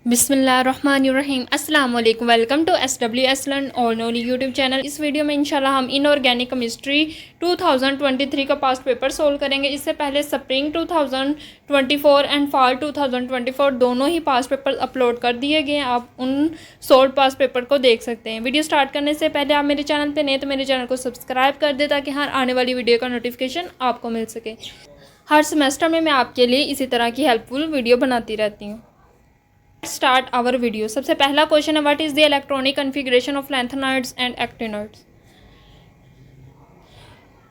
बिस्मिल्लाहिर्रहमानिर्रहीम अस्सलाम वालेकुम। Welcome to SWS learn all नोनी यूट्यूब चैनल। इस वीडियो में इंशाल्लाह हम इनऑर्गेनिक केमिस्ट्री 2023 का पास्ट पेपर सोल्व करेंगे। इससे पहले स्प्रिंग 2024 एंड फॉल 2024 दोनों ही पास्ट पेपर अपलोड कर दिए गए हैं। आप उन सोल्व पास्ट पेपर को देख सकते हैं। वीडियो स्टार्ट करने से पहले आप मेरे चैनल पर नए तो मेरे चैनल को सब्सक्राइब कर दें ताकि हर आने वाली वीडियो का नोटिफिकेशन आपको मिल सके। हर सेमेस्टर में मैं आपके लिए इसी तरह की हेल्पफुल वीडियो बनाती रहती हूँ। Start our video. सबसे पहला क्वेश्चन है, what is the electronic configuration of lanthanoids and actinoids.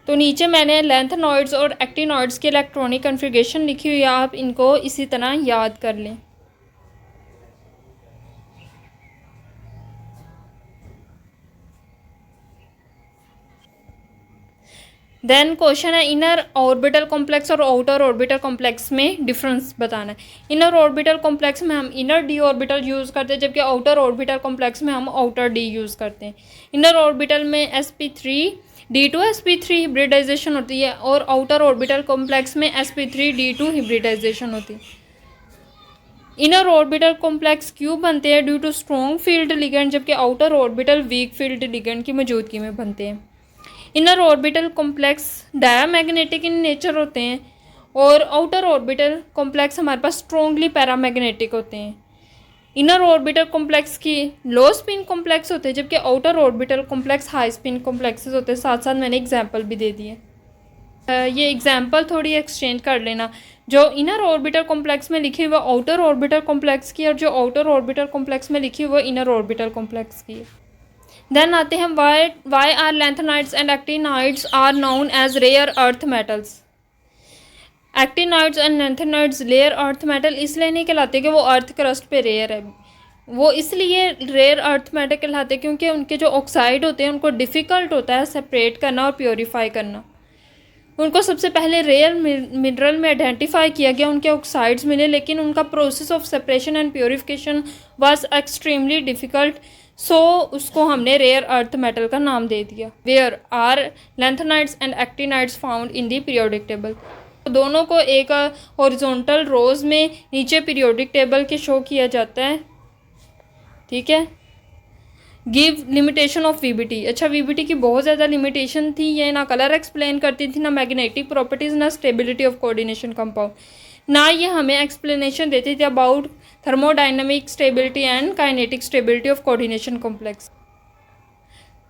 तो नीचे मैंने लैंथेनॉइड्स और एक्टिनॉइड्स की इलेक्ट्रॉनिक कन्फिग्रेशन लिखी हुई है, आप इनको इसी तरह याद कर लें। देन क्वेश्चन है, इनर ऑर्बिटल कॉम्प्लेक्स और आउटर ऑर्बिटल कॉम्प्लेक्स में डिफरेंस बताना है। इनर ऑर्बिटल कॉम्प्लेक्स में हम इनर डी ऑर्बिटल यूज़ करते हैं, जबकि आउटर ऑर्बिटल कॉम्प्लेक्स में हम आउटर डी यूज़ करते हैं। इनर ऑर्बिटल में sp3d2 sp3 हिब्रिडाइजेशन होती है और आउटर ऑर्बिटल कॉम्प्लेक्स में sp3d2 हिब्रिडाइजेशन होती है। इनर ऑर्बिटल कॉम्प्लेक्स क्यों बनते हैं? Due to strong field ligand, जबकि outer orbital weak field ligand की मौजूदगी में बनते हैं। Inner orbital complex diamagnetic in nature होते हैं और आउटर ऑर्बिटल कॉम्प्लेक्स हमारे पास स्ट्रॉन्गली पैरामैग्नेटिक होते हैं। इनर ऑर्बिटल कॉम्प्लेक्स की लो स्पिन कॉम्प्लेक्स होते हैं, जबकि outer orbital complex high spin complexes होते हैं। साथ साथ मैंने एग्जांपल भी दे दिए। ये एग्जांपल थोड़ी एक्सचेंज कर लेना। जो इनर ऑर्बिटल कॉम्प्लेक्स में लिखी हुई आउटर ऑर्बिटल कॉम्प्लेक्स की, और जो आउटर ऑर्बिटल कॉम्प्लेक्स में लिखी हुई इनर ऑर्बिटल कॉम्प्लेक्स की। देन आते हैं, why are lanthanides and actinides are known as rare earth metals. Actinides and lanthanides rare earth metal इसलिए नहीं कहलाते कि वो अर्थ क्रस्ट पे रेयर है। वो इसलिए रेयर अर्थ मेटल कहलाते क्योंकि उनके जो ऑक्साइड होते हैं उनको डिफ़िकल्ट होता है सेपरेट करना और प्योरीफाई करना। उनको सबसे पहले रेयर मिनरल में आइडेंटिफाई किया गया, उनके ऑक्साइड्स मिले, लेकिन उनका process of separation and purification was extremely difficult, so उसको हमने रेयर अर्थ मेटल का नाम दे दिया। Where are lanthanides and actinides found in the periodic table. दोनों को एक हॉरिजॉन्टल रोज में नीचे पीरियोडिक टेबल के शो किया जाता है, ठीक है। Give limitation of VBT. अच्छा, वीबीटी की बहुत ज़्यादा लिमिटेशन थी। ये ना कलर एक्सप्लेन करती थी, ना मैग्नेटिक प्रॉपर्टीज़, ना स्टेबिलिटी ऑफ कोऑर्डिनेशन कंपाउंड, ना ये हमें एक्सप्लेनेशन देती थी about thermodynamic stability and kinetic stability of coordination complex,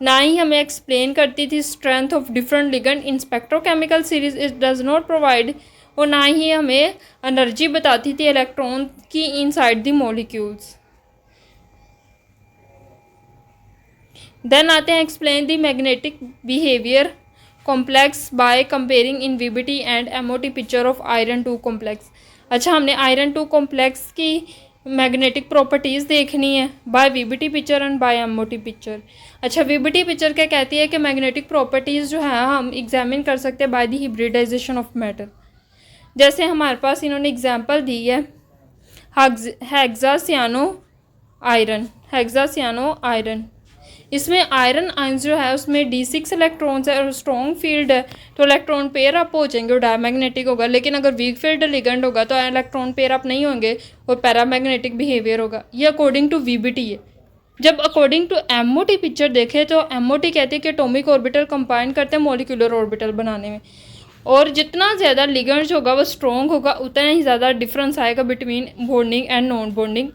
ना ही हमें एक्सप्लेन करती थी strength of different ligand in spectrochemical series it does not provide, और ना ही हमें एनर्जी बताती थी इलेक्ट्रॉन की इनसाइड द मॉलिक्यूल्स। देन आते हैं, explain the magnetic behaviour complex by comparing in VBT and MOT picture of iron 2 complex. अच्छा, हमने आयरन 2 कॉम्प्लेक्स की मैग्नेटिक प्रॉपर्टीज़ देखनी है by VBT picture and by MOT picture. अच्छा, VBT picture क्या कहती है कि मैग्नेटिक प्रॉपर्टीज़ जो है हम एग्जामिन कर सकते हैं by the hybridisation of metal. जैसे हमारे पास इन्होंने एग्जाम्पल दी है हेक्सासियानो आयरन। इसमें आयरन आयंस जो है उसमें D6 इलेक्ट्रॉन्स है और स्ट्रॉन्ग फील्ड है, तो इलेक्ट्रॉन पेयर अप हो जाएंगे और डायमैग्नेटिक होगा। लेकिन अगर वीक फील्ड लिगेंड होगा तो इलेक्ट्रॉन पेयर अप नहीं होंगे और पैरामैग्नेटिक बिहेवियर होगा। ये अकॉर्डिंग टू वीबीटी है। जब अकॉर्डिंग टू एमओटी पिक्चर देखें तो एमओटी कहती है कि एटॉमिक ऑर्बिटल कंबाइन करते हैं मॉलिक्यूलर ऑर्बिटल बनाने में, और जितना ज़्यादा लिगेंड होगा वो स्ट्रॉन्ग होगा उतना ही ज़्यादा डिफरेंस आएगा between bonding and non bonding,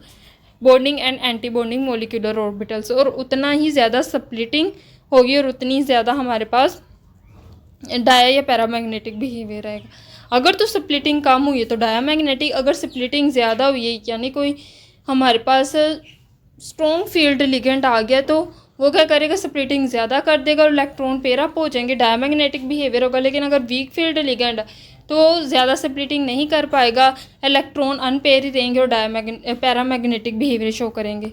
bonding and anti bonding molecular orbitals, और उतना ही ज़्यादा स्प्लिटिंग होगी और उतनी ज़्यादा हमारे पास डाया या पैरामैग्नेटिक बिहेवियर आएगा। अगर तो स्प्लिटिंग कम हुई है तो डायामैग्नेटिक, अगर स्प्लिटिंग ज़्यादा हुई है यानी कोई हमारे पास स्ट्रॉन्ग फील्ड लिगेंड आ गया तो वो क्या करेगा, स्प्लिटिंग ज़्यादा कर देगा और इलेक्ट्रॉन पेयर अप हो जाएंगे, डायमैग्नेटिक बिहेवियर होगा। लेकिन अगर वीक फील्ड लिगेंड तो ज़्यादा स्प्लिटिंग नहीं कर पाएगा, इलेक्ट्रॉन अनपेयर ही रहेंगे और पैरामैग्नेटिक बिहेवियर शो करेंगे।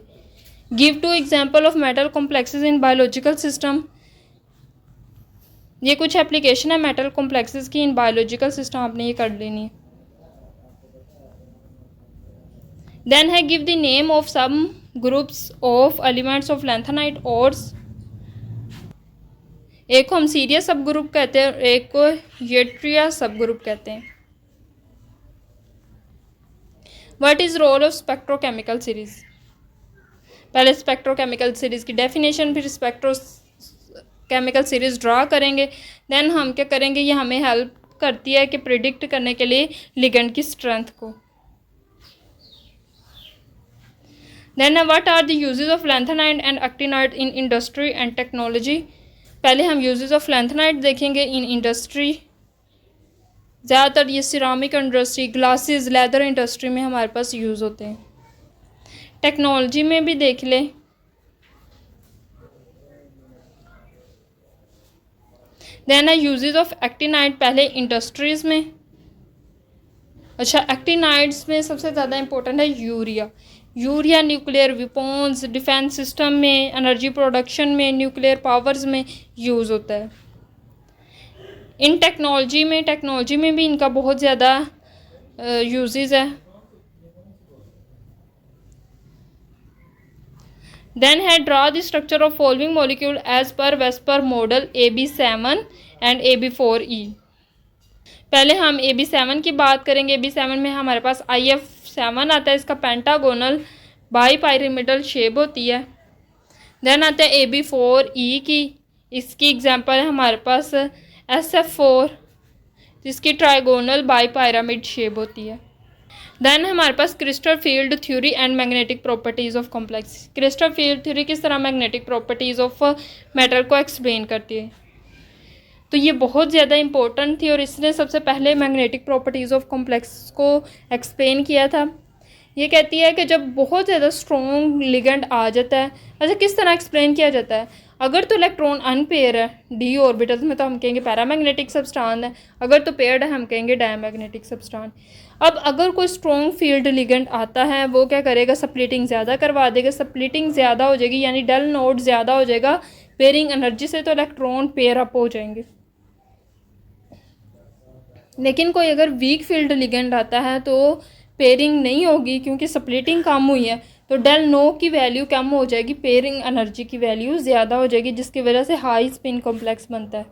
Give 2 example of metal complexes in biological system. ये कुछ एप्लीकेशन है मेटल कॉम्प्लेक्सेस की इन बायोलॉजिकल सिस्टम, आपने ये कर लेनी है। देन है, give the name of some groups of elements of lanthanide ores. एक को हम सीरियस सब ग्रुप कहते हैं और एक को येट्रिया सब ग्रुप कहते हैं। What is role of spectrochemical series. पहले स्पेक्ट्रोकेमिकल सीरीज़ की डेफिनेशन, फिर स्पेक्ट्रोकेमिकल सीरीज़ ड्रा करेंगे। देन हम क्या करेंगे, ये हमें हेल्प करती है कि प्रिडिक्ट करने के लिए लिगेंड की स्ट्रेंथ को। Then what are the uses of lanthanide and actinide in industry and technology. पहले हम यूजेस ऑफ लैंथेनाइड देखेंगे इन इंडस्ट्री। ज़्यादातर ये ceramic industry, glasses, leather industry में हमारे पास यूज़ होते हैं। टेक्नोलॉजी में भी देख लें। देन यूजेस ऑफ एक्टिनाइड पहले इंडस्ट्रीज़ में। अच्छा, एक्टिनाइड्स में सबसे ज़्यादा इंपॉर्टेंट है urea. Urea nuclear weapons, defence system में, एनर्जी प्रोडक्शन में, न्यूक्लियर पावर्स में यूज़ होता है। इन टेक्नोलॉजी में भी इनका बहुत ज़्यादा यूजेस है। देन है draw the structure of following molecule as per VSEPR model AB7 and AB4E। पहले हम AB7 की बात करेंगे। AB7 में हमारे पास IF7 आता है, इसका पेंटागोनल बाईपाइरामिडल शेप होती है। देन आता है AB4E की, इसकी एग्जांपल है हमारे पास SF4, जिसकी ट्राइगोनल बाईपाइरामिड शेप होती है। देन हमारे पास crystal field theory and magnetic properties of complex. Crystal field theory किस तरह मैग्नेटिक प्रॉपर्टीज़ ऑफ मैटर को एक्सप्लेन करती है, तो ये बहुत ज़्यादा इंपॉर्टेंट थी और इसने सबसे पहले मैग्नेटिक प्रॉपर्टीज़ ऑफ कॉम्प्लेक्स को एक्सप्लेन किया था। ये कहती है कि जब बहुत ज़्यादा स्ट्रॉन्ग लिगेंड आ जाता है, अच्छा किस तरह एक्सप्लेन किया जाता है, अगर तो इलेक्ट्रॉन अनपेयर है डी ऑर्बिटल्स में तो हम कहेंगे पैरामैग्नेटिक सब्सटेंस है, अगर तो पेयर्ड है हम कहेंगे डायमैग्नेटिक सब्सटेंस। अब अगर कोई स्ट्रॉन्ग फील्ड लिगेंड आता है, वो क्या करेगा, स्प्लिटिंग ज़्यादा करवा देगा। स्प्लिटिंग ज़्यादा हो जाएगी यानी डेल नोड ज़्यादा हो जाएगा पेयरिंग एनर्जी से, तो इलेक्ट्रॉन पेयर अप हो जाएंगे। लेकिन कोई अगर वीक फील्ड लिगेंड आता है तो पेयरिंग नहीं होगी, क्योंकि स्प्लिटिंग कम हुई है तो डेल नो की वैल्यू कम हो जाएगी, पेयरिंग एनर्जी की वैल्यू ज़्यादा हो जाएगी, जिसकी वजह से हाई स्पिन कॉम्प्लेक्स बनता है।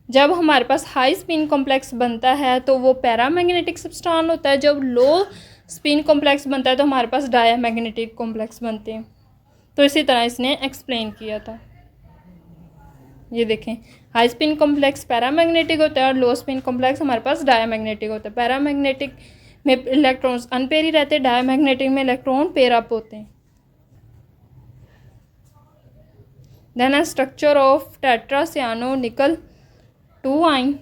जब हमारे पास हाई स्पिन कॉम्प्लेक्स बनता है तो वो पैरामैग्नेटिक सब्सटेंस होता है। जब लो स्पिन कॉम्प्लेक्स बनता है तो हमारे पास डायमैग्नेटिक कॉम्प्लेक्स बनते हैं। तो इसी तरह इसने एक्सप्लेन किया था। ये देखें, हाई स्पिन कॉम्प्लेक्स पैरामैग्नेटिक होता है और लो स्पिन कॉम्प्लेक्स हमारे पास डायमैग्नेटिक होता है। पैरामैग्नेटिक में इलेक्ट्रॉन्स अनपेयर ही रहते हैं, डायमैग्नेटिक में इलेक्ट्रॉन पेयर अप होते हैं। देन है स्ट्रक्चर ऑफ टेट्रा सियानो निकल 2 आइन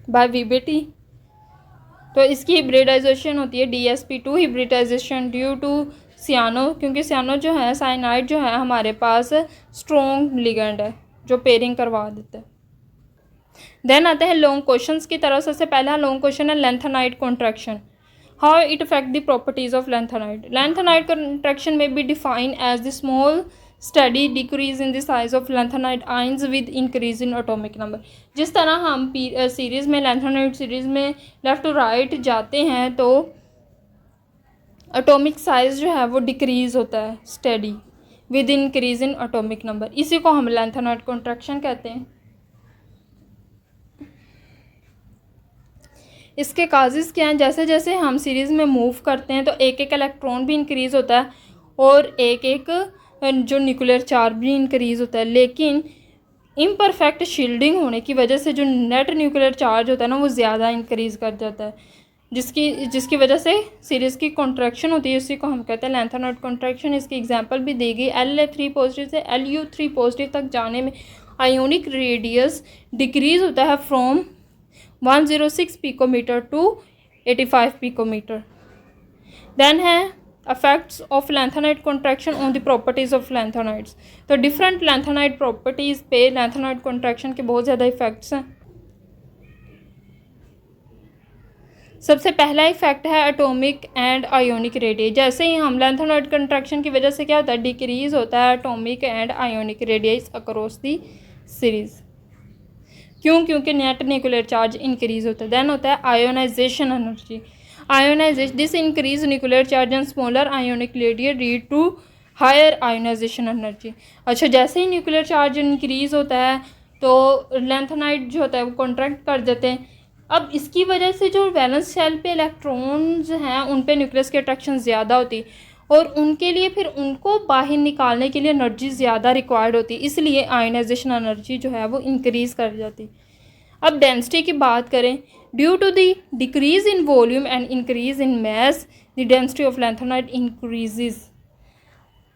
बाय VBT। तो इसकी हिब्रिडाइजेशन होती है DsP2 हिब्रिडाइजेशन ड्यू टू सियानो, क्योंकि सियानो जो है, साइनाइड जो है हमारे पास स्ट्रॉन्ग लिगेंड है जो पेयरिंग करवा देता है। देन आते हैं लॉन्ग क्वेश्चंस की तरफ। सबसे पहला लॉन्ग क्वेश्चन है lanthanide contraction, how it affect the properties of lanthanide. Lanthanide contraction में be define as the small steady decrease in the size of lanthanide ions with increase in atomic number. जिस तरह हम series में, lanthanide series में left to right जाते हैं तो atomic size जो है वो डिक्रीज़ होता है study with increase in atomic number. इसी को हम लेंथेनाइड कॉन्ट्रैक्शन कहते हैं। इसके काजेज़ क्या हैं, जैसे जैसे हम सीरीज़ में मूव करते हैं तो एक एक इलेक्ट्रॉन भी इंक्रीज़ होता है और एक एक जो न्यूक्लियर चार्ज भी इंक्रीज़ होता है। लेकिन इम्परफेक्ट शील्डिंग होने की वजह से जो नेट न्यूक्लियर चार्ज होता है ना, वो ज़्यादा इंक्रीज़ कर जाता है, जिसकी वजह से सीरीज़ की कॉन्ट्रैक्शन होती है। इसी को हम कहते हैं लेंथेनाइड कॉन्ट्रैक्शन। इसकी एग्जांपल भी दी गई, L3 पॉजिटिव से Lu3 पॉजिटिव तक जाने में आयोनिक रेडियस डिक्रीज़ होता है from 106 picometre to 85 picometre. Then है effects of lanthanide contraction on the properties of lanthanides। तो डिफरेंट lanthanide प्रॉपर्टीज़ पे lanthanide contraction के बहुत ज़्यादा इफ़ेक्ट्स हैं। सबसे पहला इफेक्ट है एटॉमिक एंड आयोनिक रेडियस। जैसे ही हम lanthanide contraction की वजह से क्या होता है, डिक्रीज़ होता है atomic and ionic radius across the series. क्योंकि नेट न्यूक्लियर चार्ज इंक्रीज़ होता है। देन होता है ionization energy. Ionization, this increase nuclear charge and smaller ionic radius lead to higher ionization energy. अच्छा, जैसे ही न्यूक्लियर चार्ज इंक्रीज़ होता है तो लैंथेनाइड जो होता है वो कॉन्ट्रैक्ट कर देते हैं, अब इसकी वजह से जो वैलेंस शेल पे इलेक्ट्रॉन्स हैं उन पे न्यूक्लियस की अट्रैक्शन ज़्यादा होती और उनके लिए फिर उनको बाहर निकालने के लिए एनर्जी ज़्यादा रिक्वायर्ड होती, इसलिए आयनाइजेशन एनर्जी जो है वो इंक्रीज़ कर जाती। अब डेंसिटी की बात करें, due to the decrease in volume and increase in mass the density of lanthanide increases.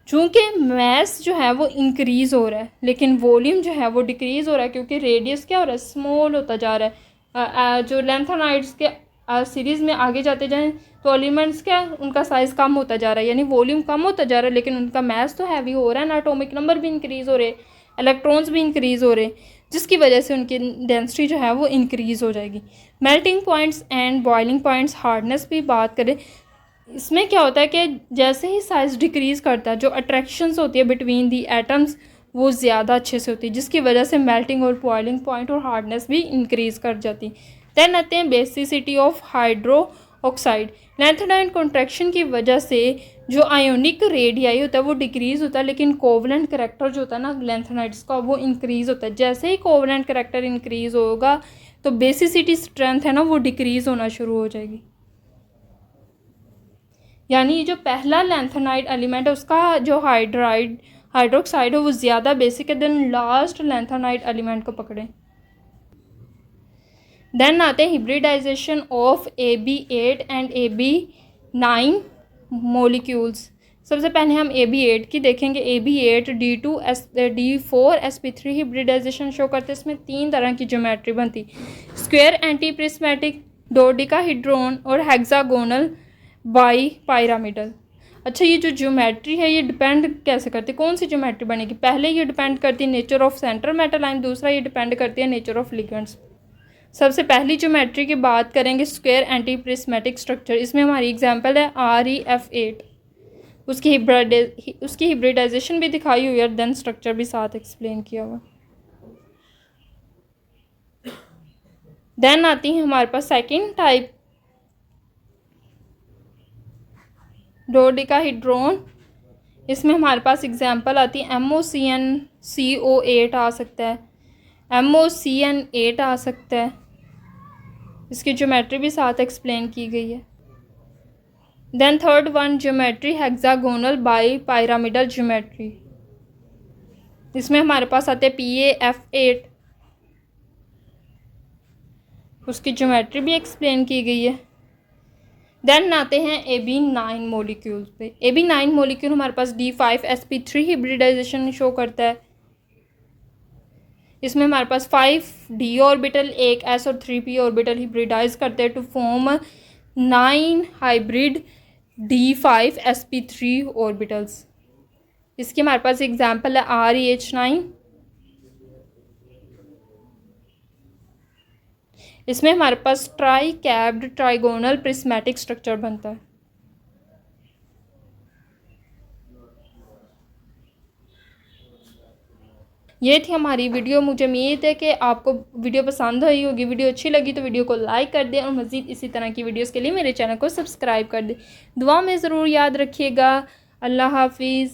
चूँकि मैस जो है वो इंक्रीज़ हो रहा है लेकिन वॉल्यूम जो है वो डिक्रीज़ हो रहा है, क्योंकि रेडियस क्या हो रहा है, स्मॉल होता जा रहा है। जो लैंथेनाइड्स के सीरीज़ में आगे जाते जाएं तो एलिमेंट्स क्या उनका साइज़ कम होता जा रहा है, यानी वॉल्यूम कम होता जा रहा है लेकिन उनका मैस तो हैवी हो रहा है ना, एटॉमिक नंबर भी इंक्रीज़ हो रहे, इलेक्ट्रॉन्स भी इंक्रीज़ हो रहे, जिसकी वजह से उनकी डेंसिटी जो है वो इंक्रीज़ हो जाएगी। Melting points and boiling points, hardness भी बात करें, इसमें क्या होता है कि जैसे ही साइज़ डिक्रीज़ करता है जो अट्रैक्शंस होती है बिटवीन दी एटम्स वो ज़्यादा अच्छे से होती है, जिसकी वजह से मेल्टिंग और बॉइलिंग पॉइंट और हार्डनेस भी इंक्रीज़ कर जाती। दैन आते हैं basicity of hydro oxide. Lanthanide contraction की वजह से जो आयोनिक रेडियाई होता है वो डिक्रीज़ होता है, लेकिन कोवलेंट करैक्टर जो होता है ना लैंथेनाइड्स का वो इंक्रीज़ होता है। जैसे ही कोवलेंट करैक्टर इंक्रीज़ होगा तो बेसिसिटी स्ट्रेंथ है ना वो डिक्रीज़ होना शुरू हो जाएगी, यानी जो पहला लैंथेनाइड एलिमेंट है उसका जो हाइड्रोक्साइड है वो ज़्यादा बेसिक है देन लास्ट लैंथेनाइड एलिमेंट को पकड़ें। देन आते हैं hybridisation of AB8 and AB9 molecules. सबसे पहले हम AB8 की देखेंगे। AB8 D4sp3 हिब्रिडाइजेशन शो करते हैं। इसमें 3 तरह की ज्योमेट्री बनती, स्क्वायर एंटी प्रिस्मेटिक, डोडेकाहेड्रॉन और हेक्सागोनल बाई पायरामिडल। अच्छा, ये जो ज्योमेट्री है ये डिपेंड कैसे करती है, कौन सी ज्योमेट्री बनेगी? पहले ये डिपेंड करती है nature of centre metal ion, दूसरा ये डिपेंड करती है नेचर ऑफ लिगेंड्स। सबसे पहली ज्योमेट्री की बात करेंगे स्क्वायर एंटी प्रिस्मेटिक स्ट्रक्चर। इसमें हमारी एग्जांपल है ReF8। उसकी हिब्रिडाइजेशन भी दिखाई हुई है, देन स्ट्रक्चर भी साथ एक्सप्लेन किया हुआ। देन आती है हमारे पास सेकेंड टाइप डोडेकाहेड्रॉन। इसमें हमारे पास एग्जांपल आती है MOCnCO8 आ सकता है, MOCn8 आ सकता है। इसकी ज्योमेट्री भी साथ एक्सप्लेन की गई है। Then third one geometry hexagonal bipyramidal geometry. इसमें हमारे पास आते हैं PaF8, उसकी ज्योमेट्री भी एक्सप्लेन की गई है। देन आते हैं AB9 मोलिक्यूल्स पे। AB9 मोलिक्यूल हमारे पास D5sp3 हिब्रिडाइजेशन शो करता है। इसमें हमारे पास 5d ऑर्बिटल, एक s और 3p ऑर्बिटल हिब्रिडाइज करते हैं to form 9 hybrid D5sp3 orbitals. इसकी हमारे पास एग्जांपल है ReH9। इसमें हमारे पास tricapped trigonal prismatic structure बनता है। ये थी हमारी वीडियो। मुझे उम्मीद है कि आपको वीडियो पसंद आई होगी। वीडियो अच्छी लगी तो वीडियो को लाइक कर दें और मज़ीद इसी तरह की वीडियोस के लिए मेरे चैनल को सब्सक्राइब कर दें। दुआ में ज़रूर याद रखिएगा। अल्लाह हाफिज़।